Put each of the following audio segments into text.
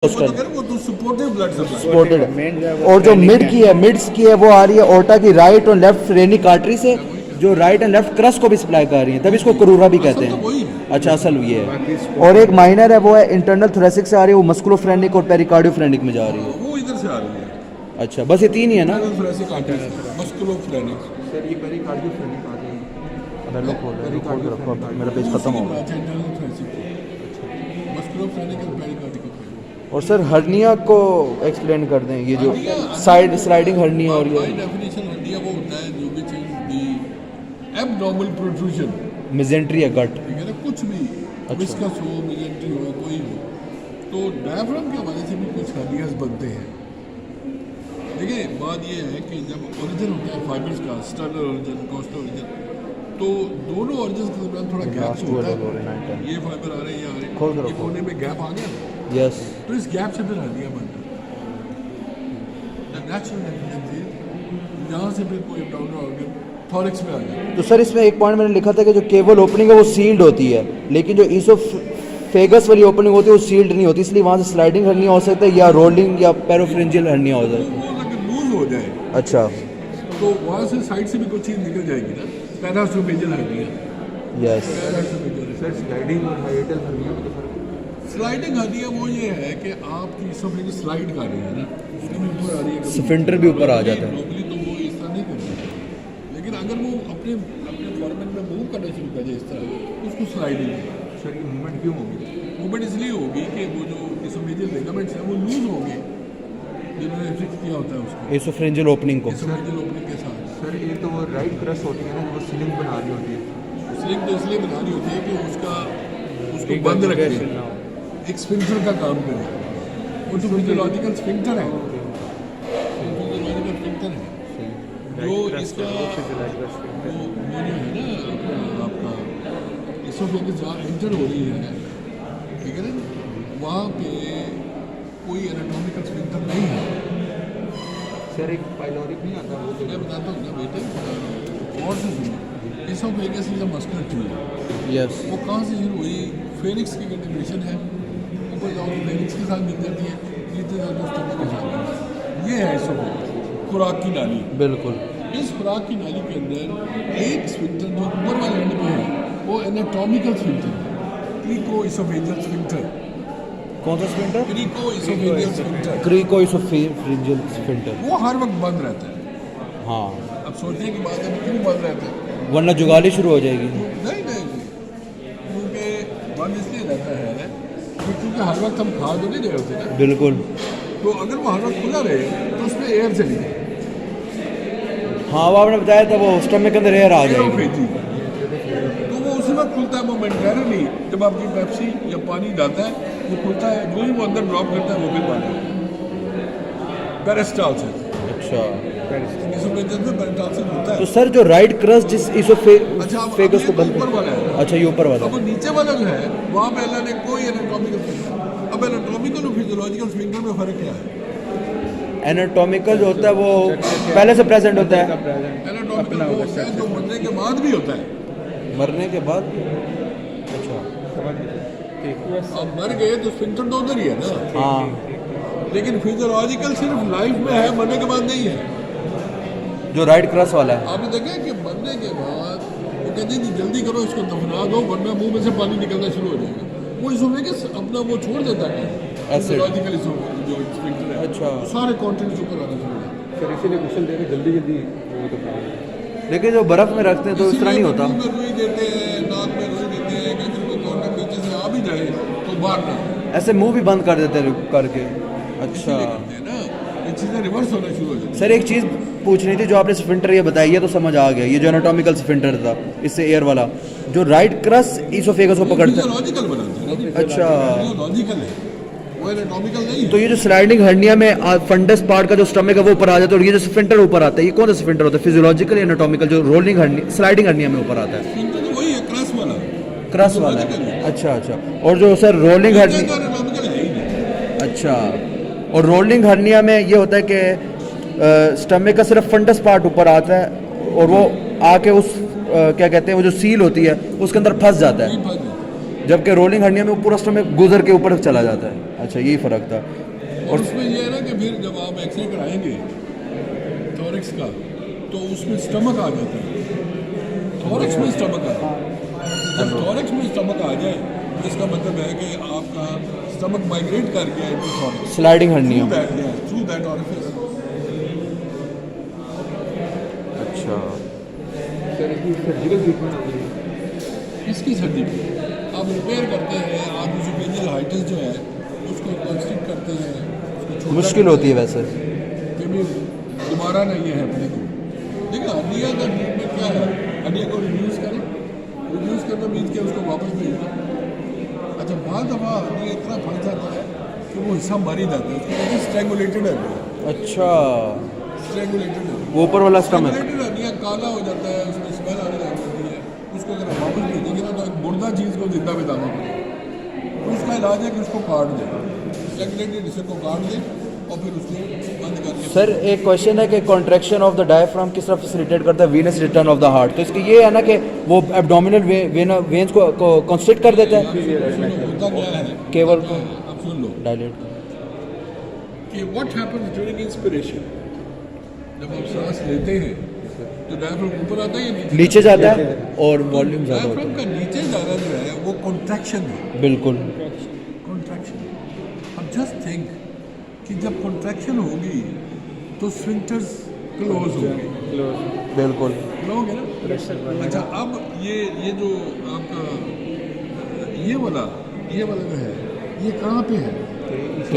वो तो supported blood supply supported है। और जो मिड की है, मिड्स की है, वो आ रही है ओर्टा की राइट और लेफ्ट रेनिक आर्टरी से, जो राइट एंड लेफ्ट क्रस को भी सप्लाई कर रही है, तभी इसको करूरा भी कहते तो वही हैं। है। अच्छा, असल ये है। और एक माइनर है, वो है इंटरनल थोरेसिक से आ रही है, वो मस्कुलोफ्रेनिक और पेरिकार्डियोफ्रेनिक में जा रही है। वो इधर से आ रही है। अच्छा, बस ये तीन ही है ना? मस्कुलोफ्रेनिक सर ये पेरिकार्डियोफ्रेनिक आ गई। अबे लो खोल के रखो, मेरा पेज खत्म हो गया। मस्कुलोफ्रेनिक और पेरिकार्डिक। और सर हर्निया को एक्सप्लेन कर दें, ये जो साइड स्लाइडिंग हर्निया हो रही बाय है। डेफिनेशन हर्निया वो होता है जो भी चीज दी एब्डोमिनल प्रोट्रूजन, मिजेंट्री है, गट। ठीक है ना, कुछ भी विस्कस हो, मिजेंट्री हो, कोई हो, तो डायफ्राम के वजह से भी कुछ हर्नियास बनते हैं। देखिए बात ये है कि जब ओरिजिन होता है फाइबर्स का, स्टर्नल ओरिजिन, कोस्टल ओरिजिन, तो दोनों ओरिजिन के दरमियान थोड़ा गैप होता है। ये फाइबर आ रहे हैं, ये आ रहे खोल के हैं, ये रखो। कोने में गैप आ गया, यस। तो इस गैप से फिर हर्निया बनता है। नेचुरल डेफिनेटली यहाँ से फिर कोई एब्डोमिनल ऑर्गन थॉरिक्स में आ गया। तो सर इसमें एक पॉइंट मैंने लिखा था कि जो केबल ओपनिंग है वो सील्ड होती है, लेकिन जो इसोफेगस वाली ओपनिंग होती है वो सील्ड नहीं होती, इसलिए वहाँ से स्लाइडिंग हर्निया हो सकता है, या रोलिंग या पैरोफ्रेंजियल हर्निया हो जाए। वो अगर लूज हो जाए अच्छा, तो वहाँ से साइड से भी कोई चीज़ निकल जाएगी ना, पैरासोफेजियल हर्निया। यस। सर स्लाइडिंग और हाइएटल हर्निया में तो फर्क है। स्लाइडिंग हर्निया वो ये है कि आपकी इसोफेजिस स्लाइड कर रही है ना, कभी ऊपर आ रही है, स्फिंक्टर भी ऊपर आ जाता है। नॉर्मली तो वो इस तरह नहीं करता, लेकिन अगर वो अपने अपने फॉर्मेट में मूव करना शुरू कर जाए इस तरह, उसको स्लाइडिंग है। सर ये मूवमेंट क्यों होगी? मूवमेंट इसलिए होगी कि वो जो इसोफेजियल लिगामेंट्स हैं वो लूज होंगे, जिन्होंने फिक्स किया होता है उसको इसोफ्रेंजियल ओपनिंग को। इसोफेजियल ओपनिंग के साथ। सर ये तो वो राइट क्रस होती है ना, वो सीलिंग बना रही होती है। स्लिंग तो इसलिए बना रही होती है कि उसको बंद रखे, एक स्फिंक्टर का काम करे। वो तो फिजियोलॉजिकल स्फिंक्टर है, फिजियोलॉजिकल स्फिंक्टर है जो इसका वो जो है ना आपका इसोफेगस जहाँ एंटर हो रही है, ठीक है ना, वहाँ पे कोई एनाटॉमिकल स्फिंक्टर नहीं है। सर एक पाइलोरिक नहीं आता वो मैं बताता हूँ ना बेटे, और से सुनो, oesophagus is a muscular tube. Yes. वो कहाँ से शुरू हुई? फेनिक्स की कंटिन्यूएशन है, ऊपर जाओ तो फेनिक्स के साथ मिल जाती है, नीचे जाओ तो स्टमक के साथ मिल जाती है। ये है इसोफेगस, खुराक की नाली। बिल्कुल। इस खुराक की नाली के अंदर एक स्फिंक्टर जो ऊपर वाले एंड में है वो एनाटॉमिकल स्फिंक्टर है, क्रीको इसोफेजियल स्फिंक्टर। कौन सा sphincter? Crico oesophageal sphincter. Crico oesophageal sphincter. वो हर वक्त बंद रहता है। हाँ, अब सोचने की बात है क्यों बंद रहता है? वरना जुगाली शुरू हो जाएगी। नहीं, क्योंकि बंद इसलिए रहता है कि क्योंकि हर वक्त हम खा तो नहीं रहे होते ना, बिल्कुल। तो अगर वो हर वक्त खुला रहे तो उसमें एयर चली जाए, हाँ, वो आपने बताया था, वो स्टमक के अंदर एयर आ जाएगी। भेजी, तो वो उसी वक्त खुलता है मोमेंटरली। जब आपकी पेप्सी या पानी जाता है वो खुलता है, जो ही वो अंदर ड्रॉप करता है वो फिर बंद है पेरिस्टाल्सिस। अच्छा, इसमें जब पेरिस्टाल्सिस होता तो है। सर जो राइट क्रस जिस अच्छा, इसोफेगस को बंद ऊपर वाला है। अच्छा, ये ऊपर वाला। अब वो नीचे वाला जो है वहाँ पे अल्लाह ने कोई एनाटॉमिकल स्फिंक्टर। अब एनाटॉमिकल और फिजियोलॉजिकल स्फिंक्टर में फर्क क्या है? एनाटॉमिकल जो होता है वो पहले से प्रेजेंट होता है, एनाटॉमिकल वो होता है जो मरने के बाद भी होता है। मरने के बाद। अच्छा, अब मर गए तो स्फिंक्टर तो उधर ही है ना, हाँ, लेकिन फिजियोलॉजिकल सिर्फ लाइफ में है, मरने के बाद नहीं है। जो राइट क्रस वाला है। आपने देखा कि मरने के बाद वो कहते हैं कि जल्दी करो इसको दफना दो वरना मुंह में से पानी निकलना शुरू हो जाएगा। वो इसोफेगस अपना वो छोड़ देता है फिजियोलॉजिकल जो स्फिंक्टर है। अच्छा। सारे कंटेंट्स ऊपर आना शुरू हो जाते हैं। सर इसीलिए गुस्ल देकर जल्दी जल्दी वो तो लेकिन जो बर्फ में रखते हैं तो इस तरह नहीं होता। मुंह में रुई देते हैं, नाक में रुई देते हैं कि अगर कोई कॉन्टेक्ट नीचे से आ भी जाए तो बाहर ना आए। ऐसे मुंह भी बंद कर देते हैं करके। अच्छा, इसीलिए करते हैं ना, ये चीज़ें रिवर्स होना शुरू हो जाती हैं। सर एक चीज़ पूछनी थी, जो आपने स्फिंक्टर ये बताई है तो समझ आ गया, ये जो एनाटॉमिकल स्फिंक्टर था इससे एयर वाला, जो राइट क्रस इसोफेगस को पकड़ता है। फिजियोलॉजिकल बनाते हैं ना। अच्छा, फिजियोलॉजिकल है, वो एनाटॉमिकल नहीं तो है। ये जो स्लाइडिंग हर्निया में फंडस पार्ट का जो स्टमक है वो ऊपर आ जाता है, और ये जो स्फिंक्टर ऊपर आता है, ये कौन सा स्फिंक्टर होता है? फिजियोलॉजिकल या एनाटॉमिकल? जो रोलिंग हर्निया, स्लाइडिंग हर्निया में ऊपर आता है, स्फिंक्टर तो वही है, क्रस वाला। क्रस वाला है। अच्छा अच्छा, और जो सर रोलिंग हर्निया, एनाटॉमिकल है ही नहीं। अच्छा, और रोलिंग हर्निया में ये होता है कि स्टमक का सिर्फ फंडस पार्ट ऊपर आता है और वो आके उस क्या कहते हैं, वो जो सील होती है उसके अंदर फंस जाता है, जबकि रोलिंग हर्निया में वो पूरा स्टमक गुजर के ऊपर चला जाता है। अच्छा, यही फ़र्क था। और उसमें ये है ना कि फिर जब आप एक्सरे कराएंगे थॉरिक्स का तो उसमें स्टमक आ जाता है, थॉरिक्स में स्टमक आ जाता है। जब थॉरिक्स में स्टमक आ जाए इसका मतलब है कि आपका स्टमक माइग्रेट कर गया into thorax, sliding hernia. Through that orifice. अच्छा, सर की सर्जिकल ट्रीटमेंट हो गई इसकी सर्दी आप रिपेयर करते हैं, आप यूसोफेजियल हाइटिस जो है उसको कंस्ट्रक्ट करते हैं, उसको छोटा मुश्किल करते होती है हैं वैसे। कि भी दोबारा नहीं है अपने को। देखिए हड्डियाँ का ट्रीटमेंट क्या है, हड्डियाँ को रिड्यूस करें, रिड्यूस करना मीन्स कि उसको वापस भेज दें। अच्छा, बहुत दफ़ा हड्डियाँ इतना फंस जाता है कि वो हिस्सा मर ही जाता है, उसको कहते हैं स्ट्रैंगुलेटेड हड्डियाँ। अच्छा, स्ट्रैंगुलेटेड वो ऊपर वाला स्टमक। स्ट्रैंगुलेटेड हड्डियाँ काला हो जाता है, उसमें स्मेल आने लग जाती है, उसको अगर हम वापस भेजेंगे ना तो एक मुर्दा चीज़ को जिंदा बिताना पड़ेगा। तो उसका इलाज है कि उसको काट दें, स्ट्रैंगुलेटेड हिस्से को काट दें और फिर उसको बंद करके। सर एक क्वेश्चन है कि कॉन्ट्रैक्शन ऑफ द डायफ्राम किस तरह फैसिलिटेट करता है venous return of the heart, तो इसकी ये है ना कि वो एब्डोमिनल वेन्स को कंस्ट्रिक्ट कर देता है होता क्या है केवल को अब सुन लो डायलेट। कि व्हाट हैपेंस ड्यूरिंग इंस्पिरेशन, जब आप सांस लेते हैं तो डायफ्राम ऊपर आता है या नीचे जाता है और वॉल्यूम ज़्यादा होता डायफ्राम का नीचे जाना जो है वो कॉन्ट्रैक्शन है, है। बिल्कुल। कॉन्ट्रैक्शन। अब जस्ट थिंक कि जब कॉन्ट्रैक्शन होगी तो स्फिंक्टर्स क्लोज होंगे, बिल्कुल। क्लोज है ना। अच्छा, अब ये जो आपका ये वाला जो है ये कहाँ पे है,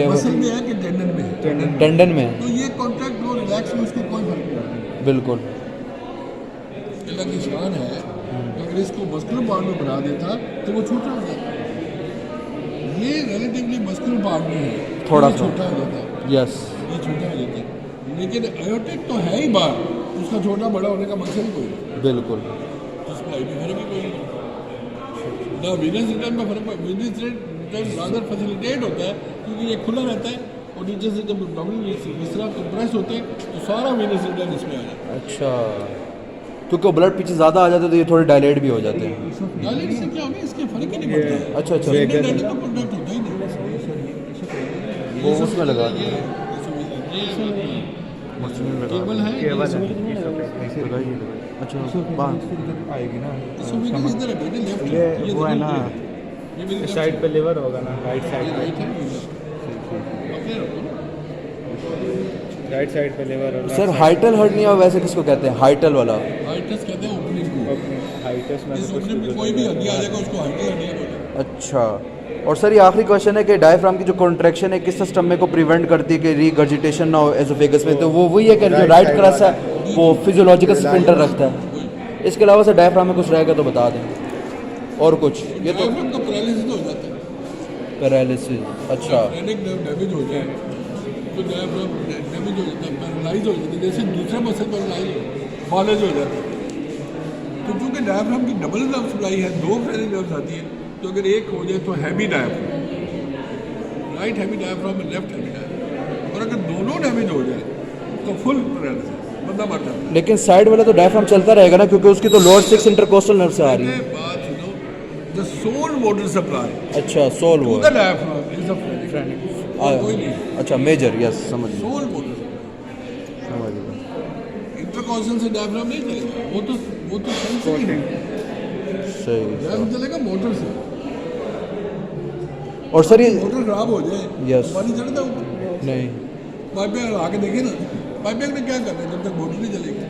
मसल में है कि टेंडन में है? टेंडन में। तो ये कॉन्ट्रैक्ट हो रिलैक्स में उसको कोई फर्क नहीं पड़ता। बिल्कुल। अल्लाह की शान है, अगर इसको मस्कुलर पार्ट में बना देता तो वो छोटा हो जाता। ये रिलेटिवली मस्कुलर पार्ट में है, थोड़ा ये छोटा हो जाता, यस। ये छोटा हो जाता। लेकिन आयोटिक तो है ही बार, उसका छोटा बड़ा होने का मकसद ही कोई नहीं, बिल्कुल। उसका आई फर्क ही कोई नहीं ना। वीनस रिटर्न में फर्क, वीनस रिटर्न रादर फैसिलिटेट होता है क्योंकि ये खुला रहता है और नीचे से जब डोमिनल इस तरह कंप्रेस होते हैं तो सारा वीनस रिटर्न इसमें आ जाता है। अच्छा, क्योंकि ब्लड पीछे ज़्यादा आ जाता है तो ये थोड़े डायलेट भी हो जाते हैं। डायलेट से क्या होगा, इसके फर्क ही नहीं पड़ता है। अच्छा अच्छा, डायलेट तो कॉन्टैक्ट होता ही नहीं। वो उसमें लगा ये केबल है, लगाइए। अच्छा, बात आएगी ना इसमें इधर है बेटे, लेफ्ट ये वो है ना ये मेरी साइड पे लीवर होगा ना, राइट साइड राइट है, अपने रखो ना। राइट साइड पे लीवर होगा। सर हाइटल हर्निया वैसे किसको कहते हैं, हाइटल वाला? हाइटस कहते हैं ओपनिंग को। हाइटस में इस ओपनिंग में कोई भी हड्डी आ जाएगा उसको हाइटल हड्डी बोलते हैं। अच्छा, और सर ये आखिरी क्वेश्चन है कि डायफ्राम की जो कॉन्ट्रैक्शन है किस स्टमक को प्रिवेंट करती है कि रीगर्जिटेशन ना हो एसोफेगस में, तो वो वही है कि जो राइट क्रस है वो फिजियोलॉजिकल स्फिंक्टर रखता है। इसके अलावा सर डायफ्राम में कुछ रहेगा तो बता दें, और कुछ? ये तो डायफ्राम का पैरालिसिस हो जाता है, पैरालिसिस। अच्छा, क्रेनिक नर्व डैमेज हो जाए तो डायफ्राम डैमेज हो जाता है, पैरालाइज हो जाता है, जैसे दूसरा मसल पैरालाइज फॉलेज हो जाता है। तो चूँकि डायफ्राम की डबल नर्व सप्लाई है, दो क्रेनिक नर्व्स आती है, तो अगर एक हो जाए तो heavy diaphragm, right heavy diaphragm और लेफ्ट हैवी डायफ्राम, और अगर दोनों डैमेज हो जाए तो फुल पैरालिसिस, बंदा मर जाता है। लेकिन साइड वाला तो डायफ्राम चलता रहेगा ना, क्योंकि उसकी तो लोअर 6 इंटरकोस्टल नर्व से आ रही है। बात सुनो, द सोल वाटर सप्लाई अच्छा, सोल वो to the diaphragm is the phrenic, कोई नहीं। अच्छा, मेजर, यस समझ गया, सोल वाटर समझ गया। इंटरकॉस्टल से डायफ्राम नहीं चलेगा, वो तो सेंसिटिव है, सही। डायफ्राम चलेगा मोटर से। और सर ये मोटर खराब हो जाए, Yes. पानी चढ़ता है ऊपर, नहीं, पाइप आके देखे ना, पाइप ने क्या करना है जब तक मोटर नहीं चलेगी।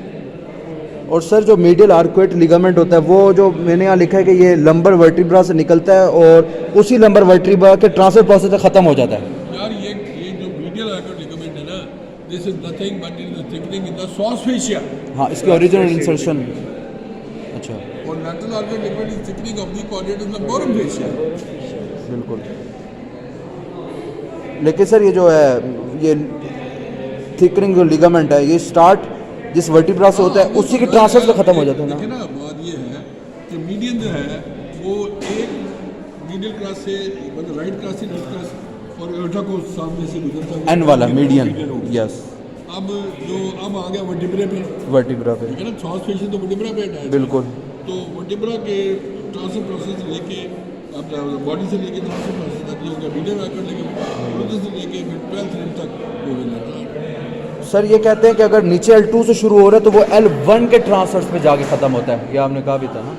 और सर जो मीडियल आर्कुएट लिगामेंट होता है वो जो मैंने यहाँ लिखा है कि ये लंबर वर्टिब्रा से निकलता है और उसी लंबर वर्टिब्रा के ट्रांसफर प्रोसेस से ख़त्म हो जाता है। यार ये जो मीडियल आर्कुएट लिगामेंट है ना, this is nothing but it is thickening in the sauce fascia. हाँ, इसकी ओरिजिनल इंसर्शन। अच्छा, और lateral arcuate ligament is thickening of the coordinate in the Boram fascia. बिल्कुल। लेकिन सर ये जो है ये थिकनिंग जो लिगामेंट है ये स्टार्ट जिस वर्टिब्रा से होता है उसी के ट्रांसफर से खत्म हो जाता है देखिए ना। ना, बात ये है कि मीडियन जो है वो एक मीडियल क्रॉस से, मतलब राइट क्रॉस से लेफ्ट क्रॉस और एर्टा को सामने से गुजरता है, एन वाला मीडियन, यस। अब आ गया वर्टिब्रा पे, वर्टिब्रा पे, ठीक है ना, सॉस फेशिया तो वर्टिब्रा पे है, बिल्कुल। तो वर्टिब्रा के ट्रांसफर प्रोसेस लेके अपना बॉडी से लेके ट्रांसफर प्रोसेस तक, ये हो गया मीडियम एक्ट लेके ब्लूटूथ से लेके 12th रिम तक वो मिल जाता है। सर ये कहते हैं कि अगर नीचे L2 से शुरू हो रहा है तो वो L1 के ट्रांसफर्स पे जाके ख़त्म होता है, ये आपने कहा भी था ना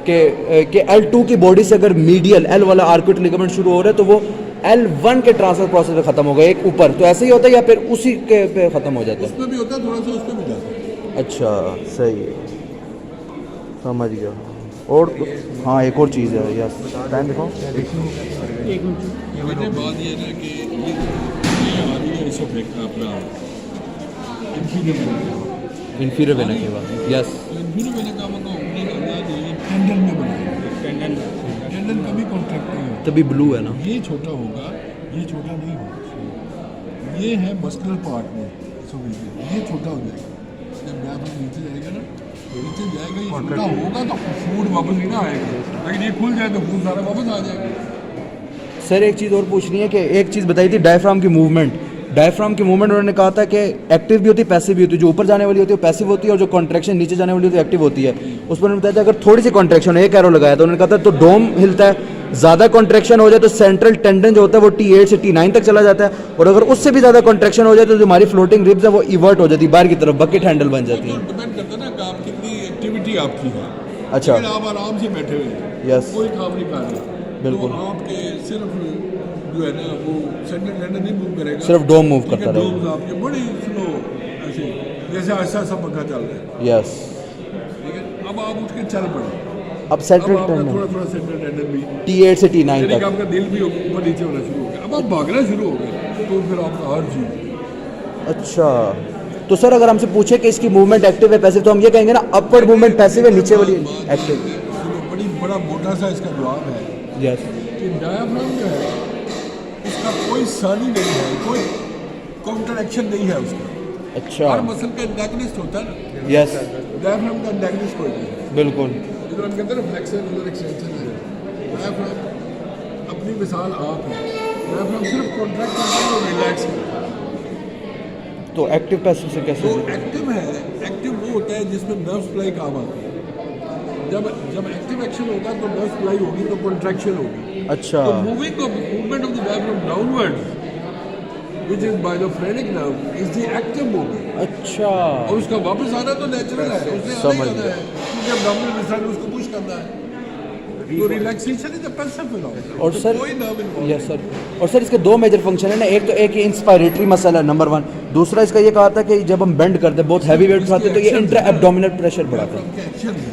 कि L2 की बॉडी से अगर मीडियल L वाला आर्कुएट लिगामेंट शुरू हो रहा है तो वो L1 के ट्रांसफर प्रोसेस पे ख़त्म होगा, एक ऊपर। तो ऐसे ही होता है या फिर उसी के पे ख़त्म हो जाता है? उसमें भी होता है, थोड़ा सा उसमें भी जाता है। अच्छा सही है, समझ गया। और हाँ एक और चीज़ है, यस टाइम देखो। मैंने बात ये ना कि ये आ रही है इस अपना इन्फीरियर वेना के बाद, यस इन्फीरियर वेना का मतलब ओपनिंग अंदाज ये टेंडन में बनाया, टेंडन कभी कॉन्ट्रैक्ट नहीं होता, तभी ब्लू है ना। ये छोटा होगा, ये छोटा नहीं होगा, ये है मस्कुलर पार्ट में, ये छोटा हो जाएगा जब डायफ्राम नीचे जाएगा ना, नीचे जाएगा, ये छोटा होगा तो फूड वापस नहीं ना आएगा, लेकिन ये खुल जाए तो फूड सारा वापस आ जाएगा। सर एक चीज़ और पूछनी है कि एक चीज़ बताई थी डायफ्राम की मूवमेंट, डायफ्राम की मूवमेंट उन्होंने कहा था कि एक्टिव भी होती है पैसिव भी होती है, जो ऊपर जाने वाली होती है वो पैसिव होती है और जो कॉन्ट्रैक्शन नीचे जाने वाली होती है एक्टिव होती है। उस पर उन्होंने बताया था अगर थोड़ी सी कॉन्ट्रैक्शन है, एक एरो लगाया था, उन्होंने कहा था तो डोम हिलता है, ज़्यादा कॉन्ट्रैक्शन हो जाए तो सेंट्रल टेंडन जो होता है वो T8 से T9 तक चला जाता है, और अगर उससे भी ज़्यादा कॉन्ट्रैक्शन हो जाए तो जो हमारी फ्लोटिंग रिब्स है वो इवर्ट हो जाती है बाहर की तरफ, बकेट हैंडल बन जाती है। डिपेंड करता है ना कि आप कितनी एक्टिविटी आपकी है। अच्छा अगर आप आराम से बैठे हुए हैं, यस कोई काम नहीं कर रहे, बिल्कुल। तो आपके सिर्फ जो है ना वो सेंट्रल टेंडन नहीं मूव करेगा, सिर्फ डोम मूव करता रहेगा। डोम्स आपके बड़ी स्लो ऐसे जैसे ऐसा सा पंखा चल रहा है, यस ठीक है। अब आप उठ के चल पड़े, अब अब सेंट्रल आपका टेंडन थोड़ा थोड़ा सेंट्रल टेंडन भी T8 से T9 यानी कि तक। आपका दिल भी ऊपर नीचे होना शुरू हो गया, अब आप भागना शुरू हो गए तो फिर आपका हर चीज। अच्छा तो सर अगर हमसे पूछे कि इसकी मूवमेंट एक्टिव है पैसिव, तो हम ये कहेंगे ना अपवर्ड मूवमेंट पैसिव है, नीचे वाली एक्टिव। बड़ी बड़ा मोटा सा इसका जवाब है यस कि डायफ्राम जो है उसका कोई सन ही नहीं है, कोई काउंटर एक्शन नहीं है उसका। अच्छा हर मसल का एंटागनिस्ट होता है ना, यस डायफ्राम का एंटागनिस्ट कोई नहीं है। बिल्कुल इधर हम कहते हैं ना फ्लेक्शन, उधर एक्सटेंशन है। डायफ्राम अपनी मिसाल आप है, डायफ्राम सिर्फ कॉन्ट्रैक्ट करता है और रिलैक्स करता है। तो एक्टिव पैसिव से कैसे जो एक्टिव है, एक्टिव वो होता है जिसमें नर्व सप्लाई काम आती है। जब एक्टिव एक्शन होगा तो नर्व सप्लाई होगी तो कॉन्ट्रैक्शन होगी। अच्छा तो movement of the diaphragm downward which is by the phrenic nerve is the active movement. अच्छा और उसका वापस आना तो नेचुरल है, उसने आना ही आना है, क्योंकि अब्डोमिनल मसल उसको पुश करना है। तो relaxation is the passive phenomenon. और सर कोई नर्व इन्वॉल्व यस सर, और सर इसके दो मेजर फंक्शन है ना, एक तो एक ये इंस्पायरेटरी मसल है नंबर 1, दूसरा इसका ये कहा था कि जब हम बेंड करते हैं बहुत हैवी वेट उठाते हैं तो ये इंट्रा एब्डोमिनल प्रेशर बढ़ाता है। के एक्शन है।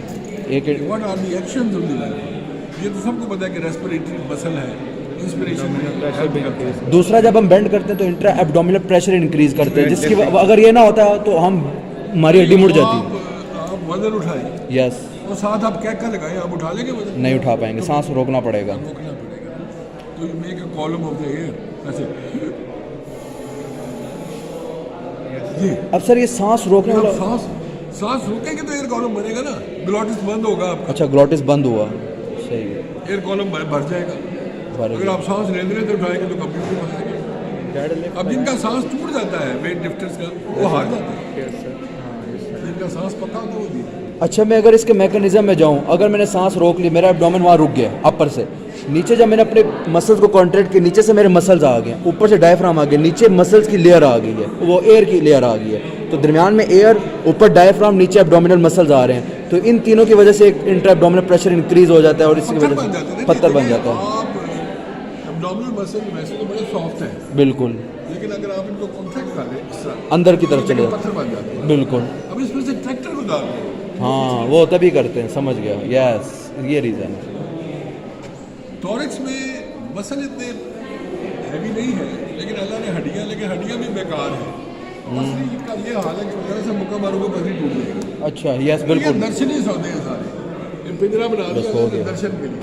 एक what are the actions of the diaphragm? ये तो सबको पता है कि रेस्पिरेटरी मसल है, इंस्पिरेशन। दूसरा जब हम बेंड करते हैं तो इंट्रा एब्डोमिनल प्रेशर इंक्रीज करते हैं, जिसकी अगर ये ना होता तो हम हमारी हड्डी मुड़ जाती। आप वजन उठाएं यस और साथ आप क्या क्या लगाएं, आप उठा लेंगे वजन? नहीं उठा पाएंगे, सांस रोकना पड़ेगा। रोकना पड़ेगा। तो you make a column of the air ऐसे। जी अब सर ये सांस रोकने आप वाला, सांस रोकेंगे तो एयर कॉलम बनेगा ना, ग्लॉटिस बंद होगा आपका, अच्छा ग्लॉटिस बंद हुआ, सही है एयर कॉलम भर जाएगा। अगर आप सांस लेते रहते उठाएंगे तो कभी भी फंसेगा। अब जिनका सांस टूट जाता है वेट लिफ्टर्स का, वो हार जाता है। जिनका सांस पक्का होता है वो जीते। अच्छा मैं अगर इसके मैकेनिज्म में जाऊं, अगर मैंने सांस रोक ली, मेरा एब्डोमेन वहाँ रुक गया अपर से, नीचे जब मैंने अपने मसल्स को कॉन्ट्रैक्ट किया, नीचे से मेरे मसल्स आ गए, ऊपर से डायफ्राम आ गया, नीचे मसल्स की लेयर आ गई है, वो एयर की लेयर आ गई है, तो दरमियान में एयर, ऊपर डायफ्राम, नीचे एब्डोमिनल मसल्स आ रहे हैं, तो इन तीनों की वजह से एक इंट्रा एब्डोमिनल प्रेशर इंक्रीज हो जाता है और इसकी वजह से पत्थर बन जाता है। आप एब्डोमिनल मसल वैसे तो बड़े सॉफ्ट हैं, बिल्कुल, लेकिन अगर आप इनको कॉन्ट्रैक्ट कर दें इस तरह, अंदर की तरफ तो चले पत्थर बन जाते हैं। बिल्कुल, अब इसमें से ट्रैक्टर को डाल दें, हाँ वो तभी करते हैं, समझ गया, यस ये रीज़न है। टॉरिक्स में मसल इतने हैवी नहीं है, लेकिन अल्लाह ने हड्डियाँ, लेकिन हड्डियाँ भी बेकार है। पसली का ये हाल है कि जरा सा मुक्का मारूंगा पसली टूट जाएगी। अच्छा यस ये बिल्कुल, दर्शन ही सौदे हैं सारे, ये पिंजरा बना बस दिया हो है गया। दर्शन के लिए,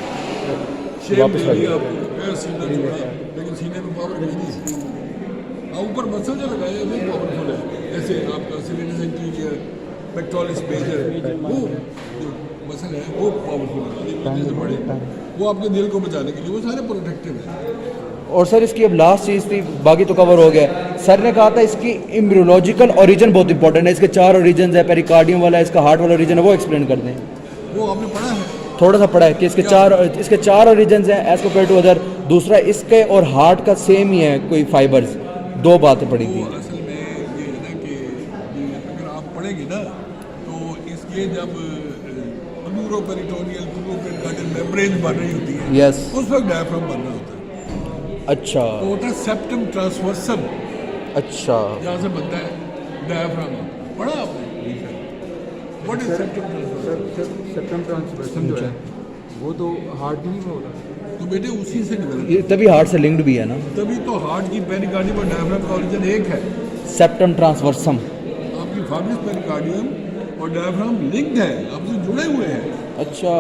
शेप वापस दे आ दिया गया। आपको, पैर सीधा जोड़ा, लेकिन सीने में पावर नहीं है। और ऊपर मसल जो लगाए हैं वो पावरफुल है, जैसे आपका सिलिंडर इंटीरियर, पेक्टोरिस मेजर, वो जो मसल है वो पावरफुल है, बड़े वो आपके दिल को बचाने के लिए वो सारे प्रोटेक्टिव है। और सर इसकी अब लास्ट चीज़ थी, बाकी तो कवर हो गया। सर ने कहा था इसकी एम्ब्रियोलॉजिकल ओरिजिन बहुत इंपॉर्टेंट है, इसके 4 ओरिजिन है, पेरिकार्डियम वाला, इसका हार्ट वाला ओरिजिन है, वो एक्सप्लेन कर दें। वो आपने पढ़ा है थोड़ा सा पढ़ा है कि इसके चार ओरिजिन्स हैं एज कम्पेयर टू अदर। दूसरा इसके और हार्ट का सेम ही है कोई फाइबर्स, दो बातें पड़ी थी। तो असल में ये है ना कि अगर आप पढ़ेंगे ना तो इसके जब प्लूरोपेरिटोनियल प्लूरोपेरिकार्डियल मेम्ब्रेन बन रही होती है यस, उस वक्त डायफ्राम बन रहा होता है। अच्छा तो होता है सेप्टम ट्रांसवर्सम, अच्छा, जहाँ से बनता है डायफ्राम। पढ़ा आपने? What is septum transversum? Septum transversum जो है वो तो हार्ट नहीं हो रहा। तो बेटे उसी से डेवलप, ये तभी हार्ट से लिंक्ड भी है ना, तभी तो हार्ट की पेरिकार्डियम और डायफ्राम का ओरिजिन एक है। सेप्टम ट्रांसवर्सम। आपकी फार्मिस पेरिकार्डियम और डायफ्राम लिंक्ड है, आपसे जुड़े हुए हैं। अच्छा,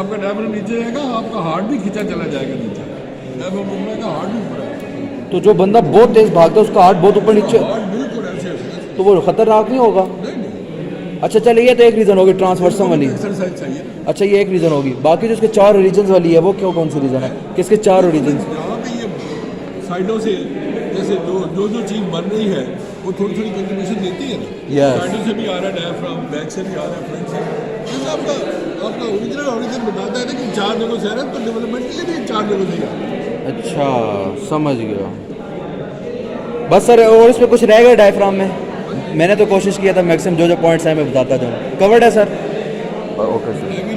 आपका डायफ्राम नीचे जाएगा, आपका हार्ट भी खींचा चला जाएगा नीचे। डायफ्राम ऊपर आएगा, हार्ट भी ऊपर आएगा। तो जो बंदा बहुत तेज भागता है उसका हार्ट बहुत ऊपर नीचे, हार्ट बिल्कुल ऐसे तो वो खतरनाक नहीं होगा? नहीं नहीं, अच्छा चलिए, ये तो एक रीज़न होगी ट्रांसवर्सम वाली। एक्सरसाइज चाहिए। अच्छा ये एक रीज़न होगी, बाकी जो इसके चार ओरिजिन्स वाली है वो क्यों, कौन सी रीज़न है किसके चार ओरिजिन्स? यहाँ पे ये साइडों से जैसे जो चीज़ बन रही है वो थोड़ी थोड़ी कंट्रीब्यूशन देती है ना। Yes. साइडों से भी आ रहा है डायफ्राम, बैक से भी आ रहा है, फ्रंट से। जैसे आपका ओरिजिन बताता है ना कि 4 जगहों से आ रहा है, तो डेवलपमेंट के लिए भी 4 जगहों से ही आ रहा है। अच्छा समझ गया। बस सर, और इस पे कुछ रह गया डायफ्राम में? मैंने तो कोशिश किया था मैक्सिमम जो पॉइंट्स हैं मैं बताता जाऊँ। कवर्ड है सर? Okay sir. Heavy